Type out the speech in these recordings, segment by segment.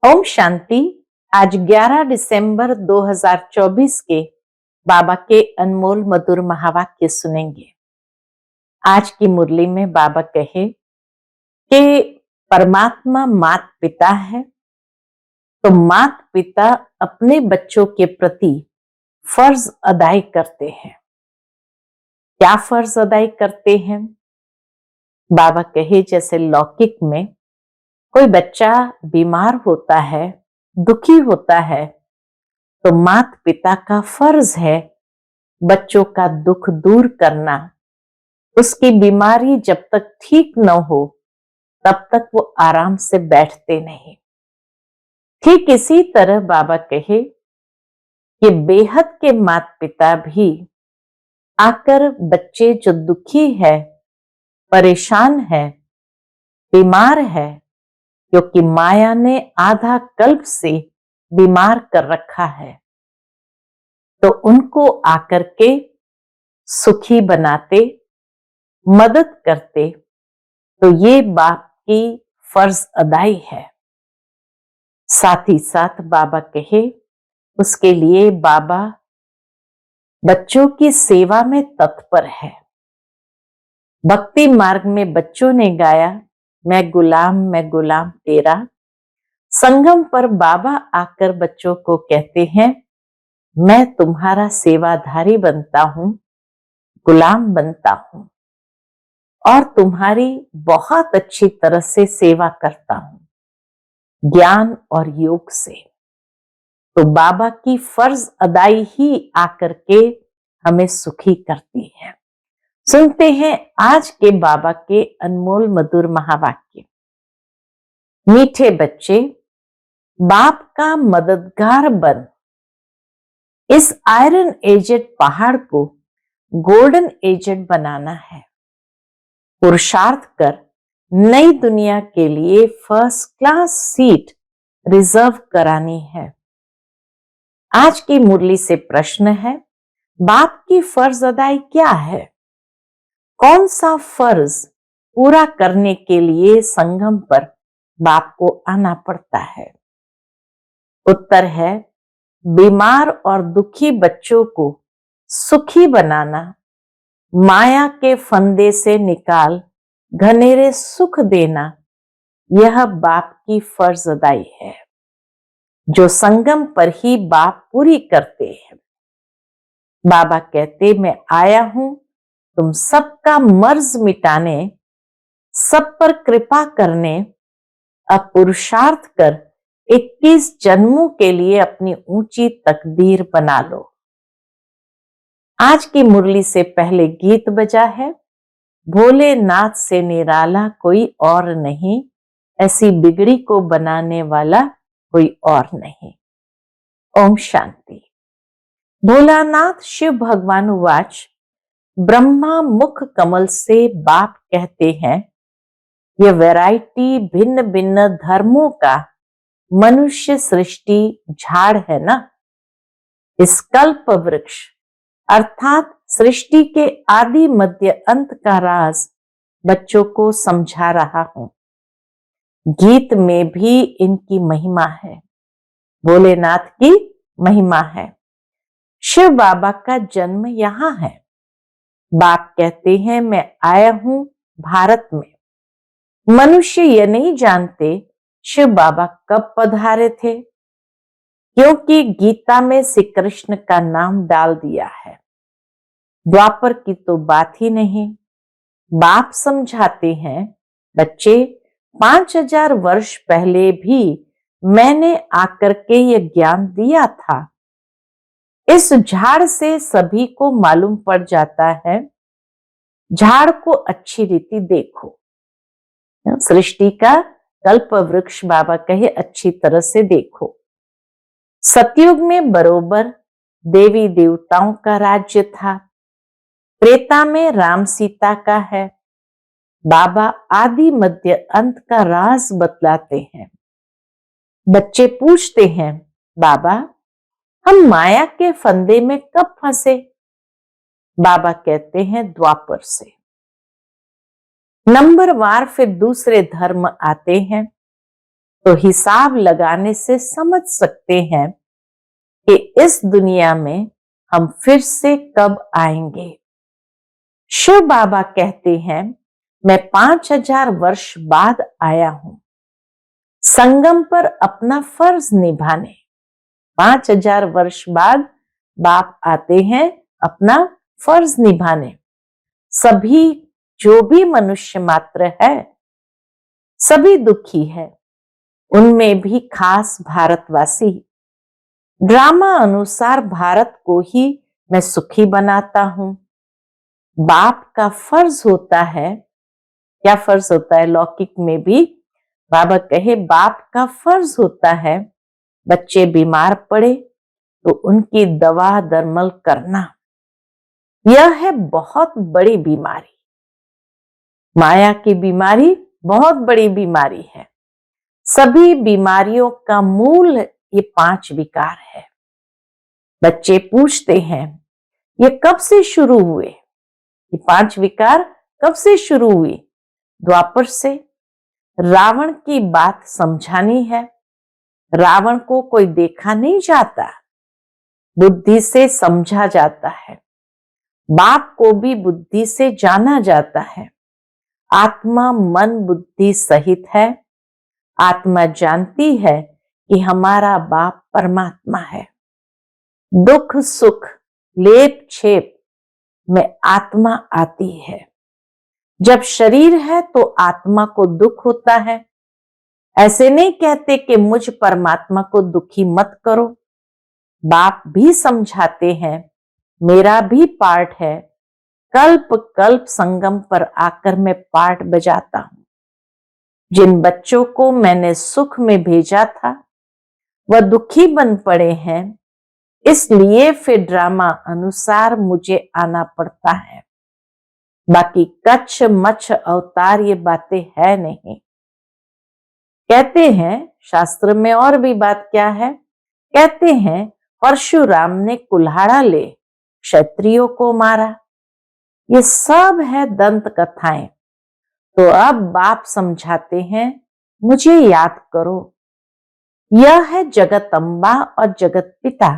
ओम शांति। आज 11 दिसंबर 2024 के बाबा के अनमोल मधुर महावाक्य सुनेंगे। आज की मुरली में बाबा कहे कि परमात्मा माता पिता है, तो माता पिता अपने बच्चों के प्रति फर्ज अदाई करते हैं। क्या फर्ज अदाई करते हैं? बाबा कहे जैसे लौकिक में कोई बच्चा बीमार होता है, दुखी होता है, तो माता पिता का फर्ज है बच्चों का दुख दूर करना। उसकी बीमारी जब तक ठीक न हो तब तक वो आराम से बैठते नहीं। ठीक इसी तरह बाबा कहे कि बेहद के माता पिता भी आकर बच्चे जो दुखी है, परेशान है, बीमार है, क्योंकि माया ने आधा कल्प से बीमार कर रखा है, तो उनको आकर के सुखी बनाते, मदद करते, तो ये बाप की फर्ज अदाई है। साथ ही साथ बाबा कहे उसके लिए बाबा बच्चों की सेवा में तत्पर है। भक्ति मार्ग में बच्चों ने गाया, मैं गुलाम तेरा। संगम पर बाबा आकर बच्चों को कहते हैं, मैं तुम्हारा सेवाधारी बनता हूं, गुलाम बनता हूं और तुम्हारी बहुत अच्छी तरह से सेवा करता हूं, ज्ञान और योग से। तो बाबा की फर्ज अदाई ही आकर के हमें सुखी करती है। सुनते हैं आज के बाबा के अनमोल मधुर महावाक्य। मीठे बच्चे, बाप का मददगार बन इस आयरन एजेड पहाड़ को गोल्डन एजेड बनाना है। पुरुषार्थ कर नई दुनिया के लिए फर्स्ट क्लास सीट रिजर्व करानी है। आज की मुरली से प्रश्न है, बाप की फर्ज अदाई क्या है? कौन सा फर्ज पूरा करने के लिए संगम पर बाप को आना पड़ता है? उत्तर है, बीमार और दुखी बच्चों को सुखी बनाना, माया के फंदे से निकाल घनेरे सुख देना, यह बाप की फर्ज अदाई है जो संगम पर ही बाप पूरी करते हैं। बाबा कहते, मैं आया हूं तुम सबका मर्ज मिटाने, सब पर कृपा करने। अब पुरुषार्थ कर 21 जन्मों के लिए अपनी ऊंची तकदीर बना लो। आज की मुरली से पहले गीत बजा है, भोलेनाथ से निराला कोई और नहीं, ऐसी बिगड़ी को बनाने वाला कोई और नहीं। ओम शांति। भोलानाथ शिव भगवान उवाच, ब्रह्मा मुख कमल से बाप कहते हैं, यह वैरायटी भिन्न भिन्न धर्मों का मनुष्य सृष्टि झाड़ है ना। इस कल्प वृक्ष अर्थात सृष्टि के आदि मध्य अंत का राज बच्चों को समझा रहा हूं। गीत में भी इनकी महिमा है, भोलेनाथ की महिमा है। शिव बाबा का जन्म यहां है। बाप कहते हैं, मैं आया हूं भारत में। मनुष्य ये नहीं जानते शिव बाबा कब पधारे थे, क्योंकि गीता में श्री कृष्ण का नाम डाल दिया है। द्वापर की तो बात ही नहीं। बाप समझाते हैं, बच्चे 5000 वर्ष पहले भी मैंने आकर के ये ज्ञान दिया था। इस झाड़ से सभी को मालूम पड़ जाता है। झाड़ को अच्छी रीति देखो। सृष्टि का कल्प वृक्ष बाबा कहे अच्छी तरह से देखो। सतयुग में बरोबर देवी देवताओं का राज्य था। त्रेता में राम सीता का है। बाबा आदि मध्य अंत का राज बतलाते हैं। बच्चे पूछते हैं, बाबा हम माया के फंदे में कब फंसे? बाबा कहते हैं, द्वापर से। नंबरवार फिर दूसरे धर्म आते हैं, तो हिसाब लगाने से समझ सकते हैं कि इस दुनिया में हम फिर से कब आएंगे। शिव बाबा कहते हैं, मैं 5000 वर्ष बाद आया हूं संगम पर अपना फर्ज निभाने। 5000 वर्ष बाद बाप आते हैं अपना फर्ज निभाने। सभी जो भी मनुष्य मात्र है सभी दुखी है, उनमें भी खास भारतवासी। ड्रामा अनुसार भारत को ही मैं सुखी बनाता हूं। बाप का फर्ज होता है, क्या फर्ज होता है लौकिक में भी, बाबा कहे बाप का फर्ज होता है बच्चे बीमार पड़े तो उनकी दवा दरमल करना। यह है बहुत बड़ी बीमारी, माया की बीमारी बहुत बड़ी बीमारी है। सभी बीमारियों का मूल ये 5 विकार है। बच्चे पूछते हैं ये कब से शुरू हुए, ये 5 विकार कब से शुरू हुए? द्वापर से। रावण की बात समझानी है। रावण को कोई देखा नहीं जाता, बुद्धि से समझा जाता है। बाप को भी बुद्धि से जाना जाता है। आत्मा मन बुद्धि सहित है। आत्मा जानती है कि हमारा बाप परमात्मा है। दुख सुख लेप छेप में आत्मा आती है। जब शरीर है तो आत्मा को दुख होता है। ऐसे नहीं कहते कि मुझ परमात्मा को दुखी मत करो। बाप भी समझाते हैं मेरा भी पार्ट है। कल्प कल्प संगम पर आकर मैं पार्ट बजाता हूं। जिन बच्चों को मैंने सुख में भेजा था वह दुखी बन पड़े हैं, इसलिए फिर ड्रामा अनुसार मुझे आना पड़ता है। बाकी कच्छ मच्छ अवतार ये बातें है नहीं। कहते हैं शास्त्र में और भी बात क्या है, कहते हैं परशुराम ने कुल्हाड़ा ले क्षत्रियों को मारा। ये सब है दंत कथाएं। तो अब बाप समझाते हैं मुझे याद करो। यह है जगत अम्बा और जगत पिता।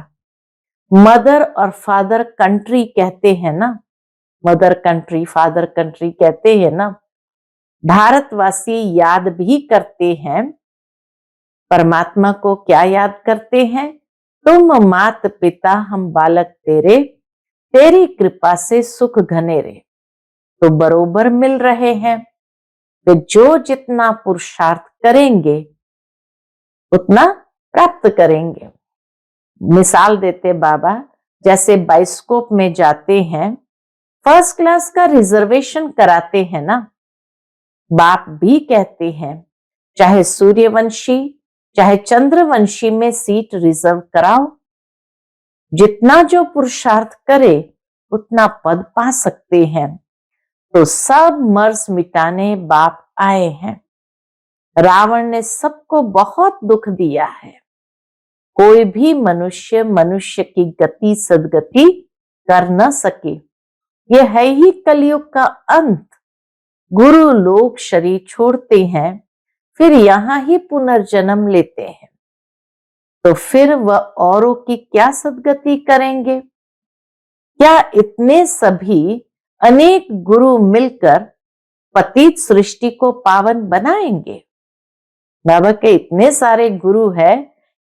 मदर और फादर कंट्री कहते हैं ना, मदर कंट्री फादर कंट्री कहते हैं ना। भारतवासी याद भी करते हैं परमात्मा को। क्या याद करते हैं? तुम मात पिता हम बालक तेरे, तेरी कृपा से सुख घनेरे। तो बरोबर मिल रहे हैं। तो जो जितना पुरुषार्थ करेंगे उतना प्राप्त करेंगे। मिसाल देते बाबा, जैसे बाइस्कोप में जाते हैं, फर्स्ट क्लास का रिजर्वेशन कराते हैं ना। बाप भी कहते हैं चाहे सूर्यवंशी चाहे चंद्रवंशी में सीट रिजर्व कराओ। जितना जो पुरुषार्थ करे उतना पद पा सकते हैं। तो सब मर्ज मिटाने बाप आए हैं। रावण ने सबको बहुत दुख दिया है। कोई भी मनुष्य मनुष्य की गति सदगति कर न सके। यह है ही कलयुग का अंत। गुरु लोग शरीर छोड़ते हैं, फिर यहां ही पुनर्जन्म लेते हैं। तो फिर वह औरों की क्या सदगति करेंगे? क्या इतने सभी अनेक गुरु मिलकर पतित सृष्टि को पावन बनाएंगे? बाबा के इतने सारे गुरु है,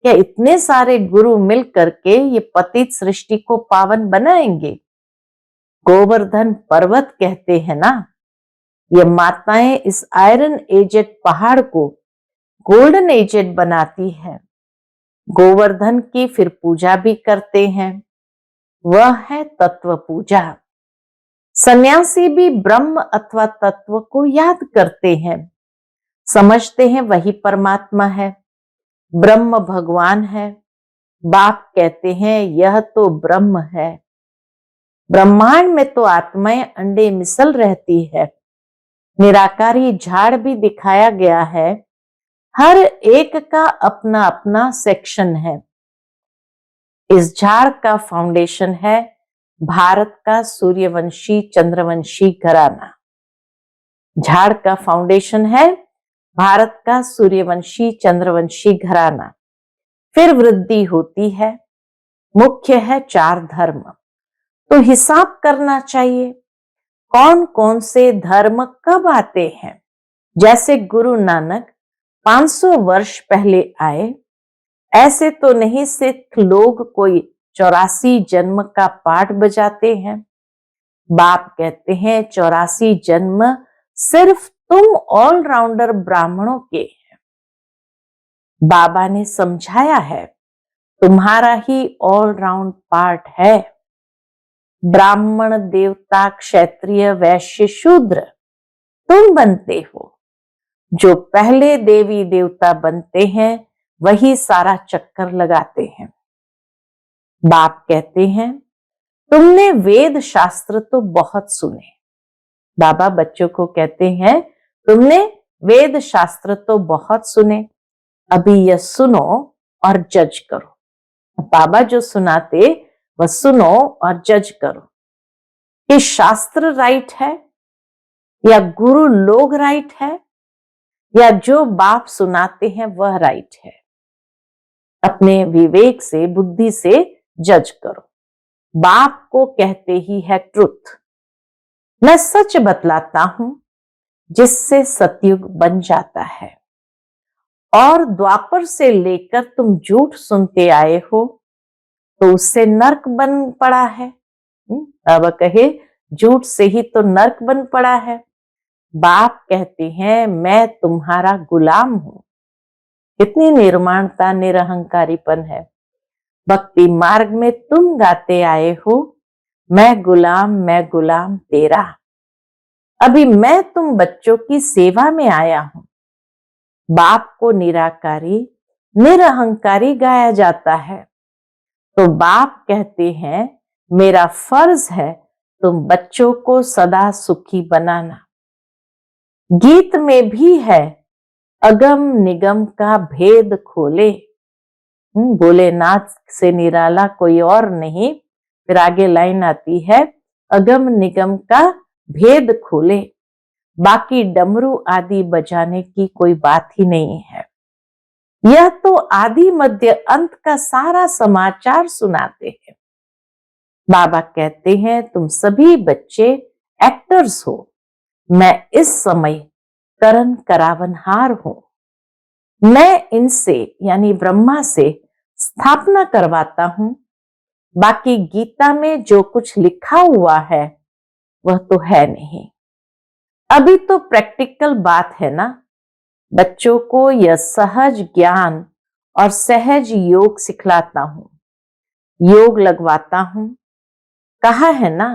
क्या इतने सारे गुरु मिलकर के ये पतित सृष्टि को पावन बनाएंगे? गोवर्धन पर्वत कहते हैं ना, ये माताएं इस आयरन एजेड पहाड़ को गोल्डन एजेड बनाती है। गोवर्धन की फिर पूजा भी करते हैं, वह है तत्व पूजा। सन्यासी भी ब्रह्म अथवा तत्व को याद करते हैं, समझते हैं वही परमात्मा है, ब्रह्म भगवान है। बाप कहते हैं यह तो ब्रह्म है। ब्रह्मांड में तो आत्माएं अंडे मिसल रहती है। निराकारी झाड़ भी दिखाया गया है। हर एक का अपना अपना सेक्शन है। इस झाड़ का फाउंडेशन है भारत का सूर्यवंशी चंद्रवंशी घराना। झाड़ का फाउंडेशन है भारत का सूर्यवंशी चंद्रवंशी घराना, फिर वृद्धि होती है। मुख्य है 4 धर्म। तो हिसाब करना चाहिए कौन कौन से धर्म कब आते हैं। जैसे गुरु नानक 500 वर्ष पहले आए, ऐसे तो नहीं सिख लोग कोई 84 जन्म का पाठ बजाते हैं। बाप कहते हैं 84 जन्म सिर्फ तुम ऑलराउंडर ब्राह्मणों के हैं। बाबा ने समझाया है तुम्हारा ही ऑलराउंड पार्ट है। ब्राह्मण देवता क्षत्रिय वैश्य शूद्र तुम बनते हो। जो पहले देवी देवता बनते हैं वही सारा चक्कर लगाते हैं। बाप कहते हैं तुमने वेद शास्त्र तो बहुत सुने। बाबा बच्चों को कहते हैं तुमने वेद शास्त्र तो बहुत सुने, अभी यह सुनो और जज करो। बाबा जो सुनाते वह सुनो और जज करो कि शास्त्र राइट है या गुरु लोग राइट है या जो बाप सुनाते हैं वह राइट है। अपने विवेक से बुद्धि से जज करो। बाप को कहते ही है ट्रुथ। मैं सच बतलाता हूं जिससे सतयुग बन जाता है। और द्वापर से लेकर तुम झूठ सुनते आए हो तो उससे नर्क बन पड़ा है। बाबा कहे झूठ से ही तो नर्क बन पड़ा है। बाप कहते हैं मैं तुम्हारा गुलाम हूं। कितनी निर्माणता निरहंकारीपन है। भक्ति मार्ग में तुम गाते आए हो मैं गुलाम तेरा। अभी मैं तुम बच्चों की सेवा में आया हूं। बाप को निराकारी निरहंकारी गाया जाता है। तो बाप कहते हैं मेरा फर्ज है तुम बच्चों को सदा सुखी बनाना। गीत में भी है अगम निगम का भेद खोले। भोलेनाथ से निराला कोई और नहीं। फिर आगे लाइन आती है अगम निगम का भेद खोले। बाकी डमरू आदि बजाने की कोई बात ही नहीं है। यह तो आदि मध्य अंत का सारा समाचार सुनाते हैं। बाबा कहते हैं तुम सभी बच्चे एक्टर्स हो। मैं इस समय करण करावनहार हूं। मैं इनसे यानी ब्रह्मा से स्थापना करवाता हूं। बाकी गीता में जो कुछ लिखा हुआ है वह तो है नहीं। अभी तो प्रैक्टिकल बात है ना। बच्चों को यह सहज ज्ञान और सहज योग सिखलाता हूं। योग लगवाता हूं। कहा है ना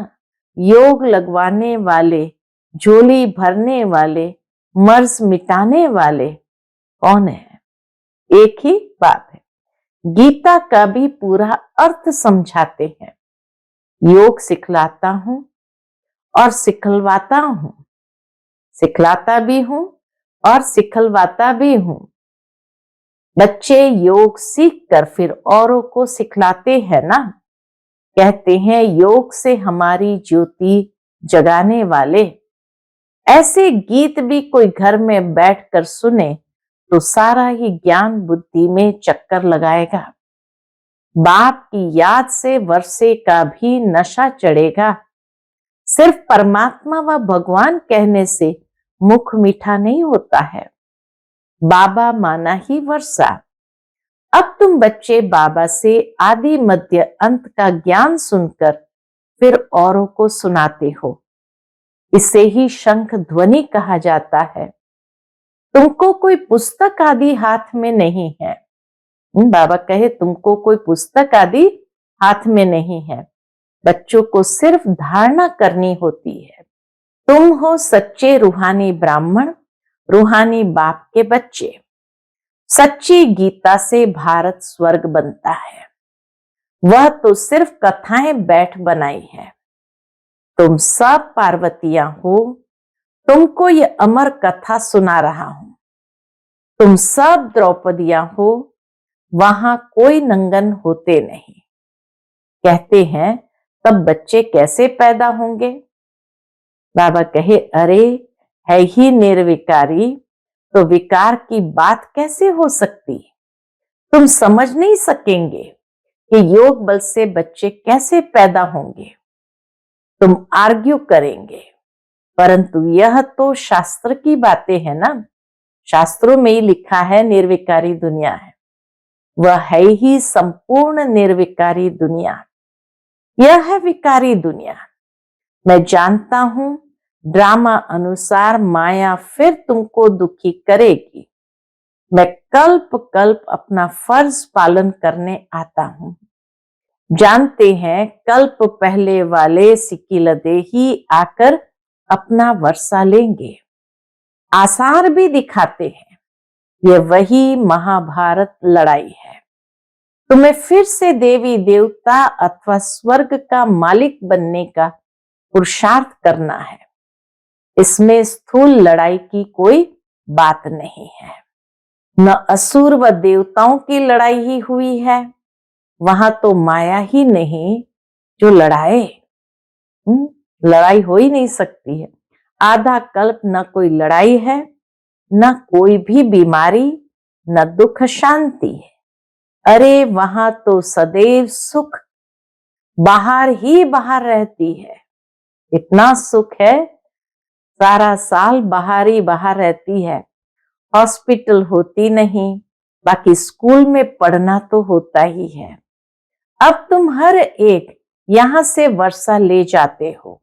योग लगवाने वाले झोली भरने वाले मर्ज मिटाने वाले कौन है? एक ही बात है। गीता का भी पूरा अर्थ समझाते हैं। योग सिखलाता हूं और सिखलवाता हूं। सिखलाता भी हूं और सिखलवाता भी हूं। बच्चे योग सीख कर फिर औरों को सिखलाते हैं ना। कहते हैं योग से हमारी ज्योति जगाने वाले। ऐसे गीत भी कोई घर में बैठकर सुने तो सारा ही ज्ञान बुद्धि में चक्कर लगाएगा। बाप की याद से वर्षे का भी नशा चढ़ेगा। सिर्फ परमात्मा व भगवान कहने से मुख मीठा नहीं होता है। बाबा माना ही वर्षा। अब तुम बच्चे बाबा से आदि मध्य अंत का ज्ञान सुनकर फिर औरों को सुनाते हो। इसे ही शंख ध्वनि कहा जाता है। तुमको कोई पुस्तक आदि हाथ में नहीं है। बाबा कहे तुमको कोई पुस्तक आदि हाथ में नहीं है। बच्चों को सिर्फ धारणा करनी होती है। तुम हो सच्चे रूहानी ब्राह्मण, रूहानी बाप के बच्चे। सच्ची गीता से भारत स्वर्ग बनता है। वह तो सिर्फ कथाएं बैठ बनाई है। तुम सब पार्वतियां हो। तुमको ये अमर कथा सुना रहा हूं। तुम सब द्रौपदियां हो। वहां कोई नंगन होते नहीं। कहते हैं तब बच्चे कैसे पैदा होंगे? बाबा कहे अरे है ही निर्विकारी। तो विकार की बात कैसे हो सकती है? तुम समझ नहीं सकेंगे कि योग बल से बच्चे कैसे पैदा होंगे। तुम आर्ग्यू करेंगे, परंतु यह तो शास्त्र की बातें है ना। शास्त्रों में ही लिखा है निर्विकारी दुनिया है, वह है ही संपूर्ण निर्विकारी दुनिया। यह है विकारी दुनिया। मैं जानता हूं ड्रामा अनुसार माया फिर तुमको दुखी करेगी। मैं कल्प कल्प अपना फर्ज पालन करने आता हूं। जानते हैं कल्प पहले वाले सिकिलदे ही आकर अपना वर्षा लेंगे। आसार भी दिखाते हैं यह वही महाभारत लड़ाई है। तुम्हें फिर से देवी देवता अथवा स्वर्ग का मालिक बनने का पुरुषार्थ करना है। इसमें स्थूल लड़ाई की कोई बात नहीं है। न असुर व देवताओं की लड़ाई ही हुई है, वहां तो माया ही नहीं जो लड़ाए। लड़ाई हो ही नहीं सकती है। आधा कल्प न कोई लड़ाई है, न कोई भी बीमारी, न दुख शांति है। अरे वहां तो सदैव सुख बाहर ही बाहर रहती है। इतना सुख है, सारा साल बाहर ही बाहर रहती है। हॉस्पिटल होती नहीं, बाकी स्कूल में पढ़ना तो होता ही है। अब तुम हर एक यहां से वर्षा ले जाते हो।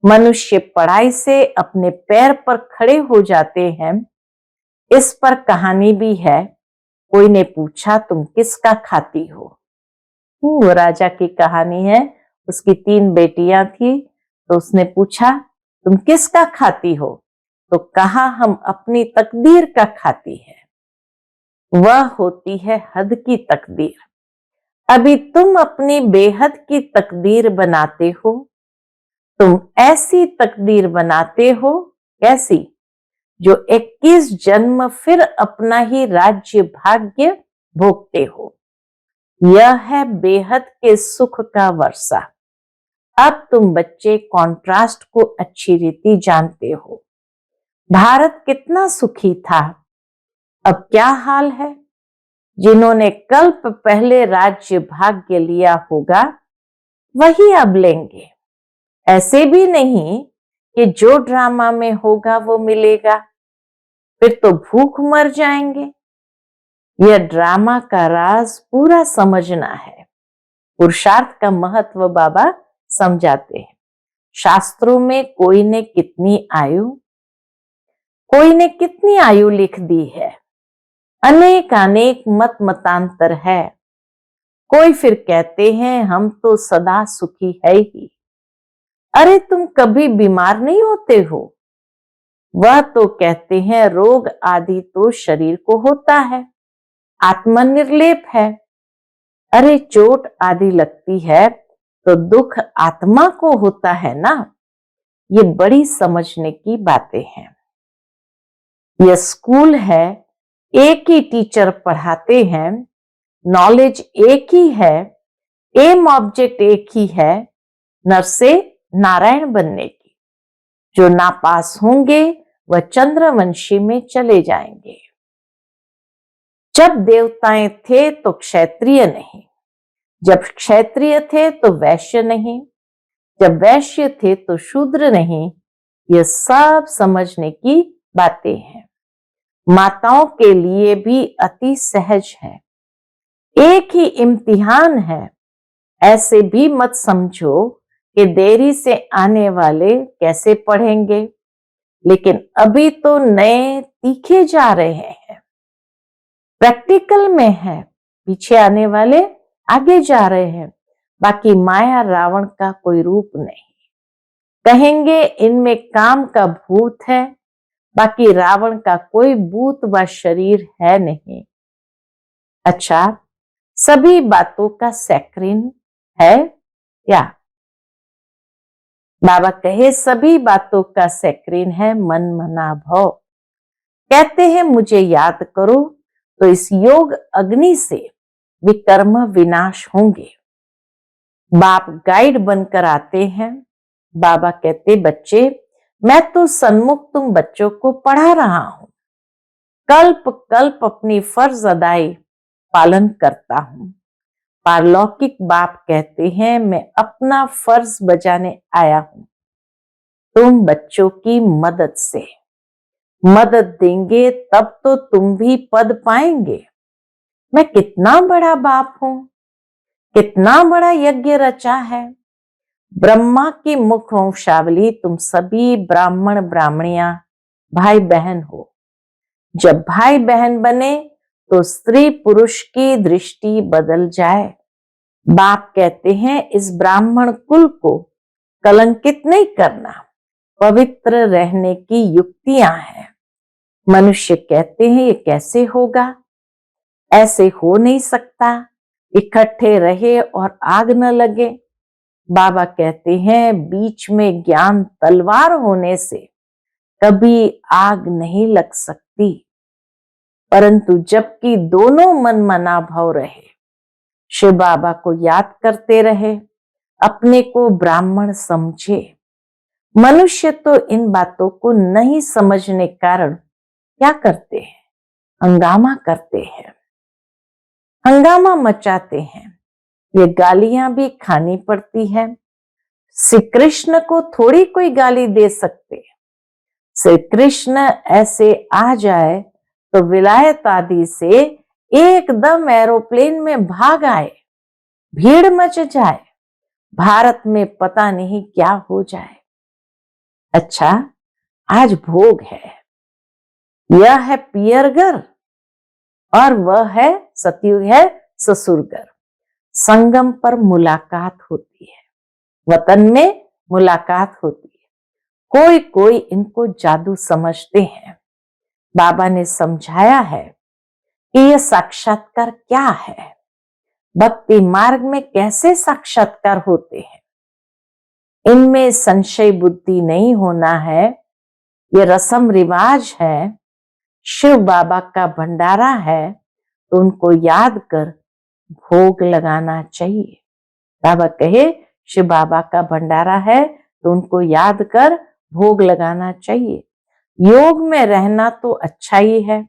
मनुष्य पढ़ाई से अपने पैर पर खड़े हो जाते हैं। इस पर कहानी भी है। कोई ने पूछा तुम किसका खाती हो? वो राजा की कहानी है। उसकी 3 बेटियां थी, तो उसने पूछा तुम किसका खाती हो? तो कहा हम अपनी तकदीर का खाती है। वह होती है हद की तकदीर। अभी तुम अपनी बेहद की तकदीर बनाते हो। तुम ऐसी तकदीर बनाते हो, कैसी? जो 21 जन्म फिर अपना ही राज्य भाग्य भोगते हो। यह है बेहद के सुख का वर्षा। अब तुम बच्चे कॉन्ट्रास्ट को अच्छी रीति जानते हो। भारत कितना सुखी था, अब क्या हाल है? जिन्होंने कल्प पहले राज्य भाग्य लिया होगा वही अब लेंगे। ऐसे भी नहीं कि जो ड्रामा में होगा वो मिलेगा, फिर तो भूख मर जाएंगे। यह ड्रामा का राज पूरा समझना है। पुरुषार्थ का महत्व बाबा समझाते हैं। शास्त्रों में कोई ने कितनी आयु लिख दी है। अनेक अनेक मत मतांतर है। कोई फिर कहते हैं हम तो सदा सुखी है ही। अरे तुम कभी बीमार नहीं होते हो? वह तो कहते हैं रोग आदि तो शरीर को होता है, आत्मा निर्लेप है। अरे चोट आदि लगती है तो दुख आत्मा को होता है ना। ये बड़ी समझने की बातें हैं। यह स्कूल है, एक ही टीचर पढ़ाते हैं, नॉलेज एक ही है, एम ऑब्जेक्ट एक ही है, नर से नारायण बनने की। जो नापास होंगे वह चंद्रवंशी में चले जाएंगे। जब देवताएं थे तो क्षत्रिय नहीं, जब क्षत्रिय थे तो वैश्य नहीं, जब वैश्य थे तो शूद्र नहीं। यह सब समझने की बातें हैं। माताओं के लिए भी अति सहज है। एक ही इम्तिहान है। ऐसे भी मत समझो कि देरी से आने वाले कैसे पढ़ेंगे, लेकिन अभी तो नए तीखे जा रहे हैं। प्रैक्टिकल में है, पीछे आने वाले आगे जा रहे हैं। बाकी माया रावण का कोई रूप नहीं। कहेंगे इनमें काम का भूत है, बाकी रावण का कोई भूत व शरीर है नहीं। अच्छा, सभी बातों का सैक्रिन है क्या? बाबा कहे सभी बातों का सैक्रिन है मन मना भव। कहते हैं मुझे याद करो तो इस योग अग्नि से विकर्म विनाश होंगे। बाप गाइड बनकर आते हैं। बाबा कहते बच्चे मैं तो सन्मुख तुम बच्चों को पढ़ा रहा हूं। कल्प कल्प अपनी फर्ज अदाई पालन करता हूं। पारलौकिक बाप कहते हैं, मैं अपना फर्ज बजाने आया हूं। तुम बच्चों की मदद से मदद देंगे तब तो तुम भी पद पाएंगे। मैं कितना बड़ा बाप हूं, कितना बड़ा यज्ञ रचा है। ब्रह्मा की मुख वंशावली तुम सभी ब्राह्मण ब्राह्मणियां भाई बहन हो। जब भाई बहन बने तो स्त्री पुरुष की दृष्टि बदल जाए। बाप कहते हैं, इस ब्राह्मण कुल को कलंकित नहीं करना, पवित्र रहने की युक्तियां हैं। मनुष्य कहते हैं, ये कैसे होगा, ऐसे हो नहीं सकता, इकट्ठे रहे और आग न लगे। बाबा कहते हैं, बीच में ज्ञान तलवार होने से कभी आग नहीं लग सकती, परंतु जबकि दोनों मन मना भाव रहे, शिव बाबा को याद करते रहे, अपने को ब्राह्मण समझे। मनुष्य तो इन बातों को नहीं समझने कारण क्या करते हैं, हंगामा करते हैं, हंगामा मचाते हैं। ये गालियां भी खानी पड़ती है। श्री कृष्ण को थोड़ी कोई गाली दे सकते। श्री कृष्ण ऐसे आ जाए तो विलायत आदि से एकदम एरोप्लेन में भाग आए, भीड़ मच जाए, भारत में पता नहीं क्या हो जाए। अच्छा, आज भोग है, यह है पियरगर और वह है सतयुग है ससुरगर। संगम पर मुलाकात होती है, वतन में मुलाकात होती है। कोई कोई इनको जादू समझते हैं। बाबा ने समझाया है कि यह साक्षात्कार क्या है, भक्ति मार्ग में कैसे साक्षात्कार होते हैं। इनमें संशय बुद्धि नहीं होना है। ये रस्म रिवाज है, शिव बाबा का भंडारा है, तो उनको याद कर भोग लगाना चाहिए। बाबा कहे, शिव बाबा का भंडारा है तो उनको याद कर भोग लगाना चाहिए। योग में रहना तो अच्छा ही है,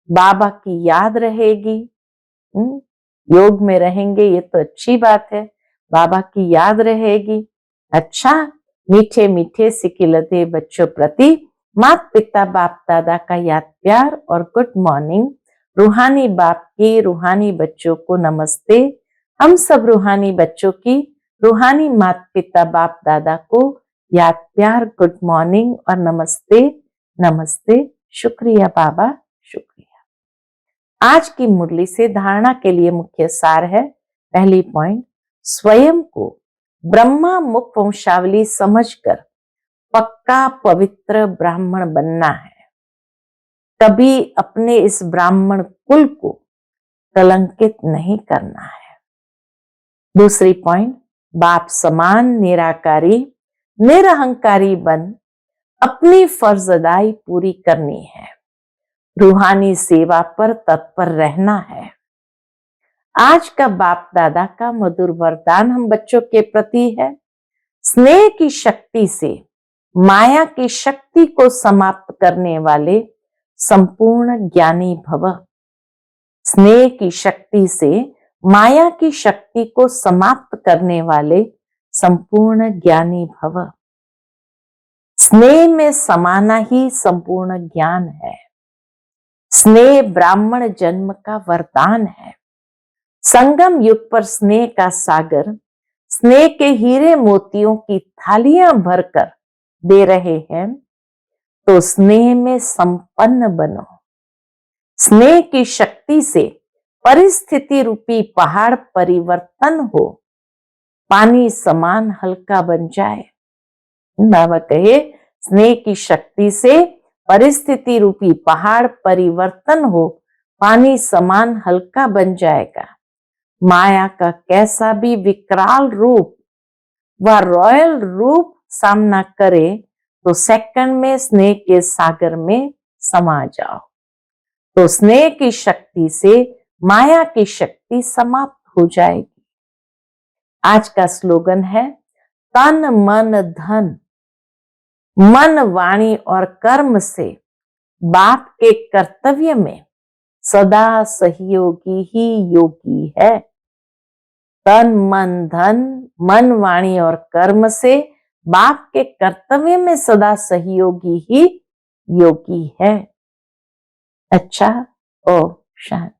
बाबा की याद रहेगी। योग में रहेंगे ये तो अच्छी बात है, बाबा की याद रहेगी। अच्छा, मीठे मीठे सिकिलते बच्चों प्रति माता पिता बाप दादा का याद प्यार और गुड मॉर्निंग। रूहानी बाप की रूहानी बच्चों को नमस्ते। हम सब रूहानी बच्चों की रूहानी माता पिता बाप दादा को याद प्यार, गुड मॉर्निंग और नमस्ते नमस्ते। शुक्रिया बाबा, शुक्रिया। आज की मुरली से धारणा के लिए मुख्य सार है। पहली पॉइंट, स्वयं को ब्रह्मा मुख वंशावली समझकर पक्का पवित्र ब्राह्मण बनना है। कभी अपने इस ब्राह्मण कुल को कलंकित नहीं करना है। दूसरी पॉइंट, बाप समान निराकारी निरहंकारी बन अपनी फर्जदाई पूरी करनी है। रूहानी सेवा पर तत्पर रहना है। आज का बाप दादा का मधुर वरदान हम बच्चों के प्रति है, स्नेह की शक्ति से माया की शक्ति को समाप्त करने वाले संपूर्ण ज्ञानी भव। स्नेह की शक्ति से माया की शक्ति को समाप्त करने वाले संपूर्ण ज्ञानी भव। स्नेह में समाना ही संपूर्ण ज्ञान है। स्नेह ब्राह्मण जन्म का वरदान है। संगम युग पर स्नेह का सागर स्नेह के हीरे मोतियों की थालियां भरकर दे रहे हैं, तो स्नेह में संपन्न बनो। स्नेह की शक्ति से परिस्थिति रूपी पहाड़ परिवर्तन हो, पानी समान हल्का बन जाए। बाबा कहे, स्नेह की शक्ति से परिस्थिति रूपी पहाड़ परिवर्तन हो, पानी समान हल्का बन जाएगा। माया का कैसा भी विकराल रूप व रॉयल रूप सामना करे तो सेकंड में स्नेह के सागर में समा जाओ। तो स्नेह की शक्ति से माया की शक्ति समाप्त हो जाएगी। आज का स्लोगन है, तन मन धन, मन वाणी और कर्म से बाप के कर्तव्य में सदा सहयोगी ही योगी है। तन मन धन, मन वाणी और कर्म से बाप के कर्तव्य में सदा सहयोगी ही योगी है। अच्छा, ओ शांति।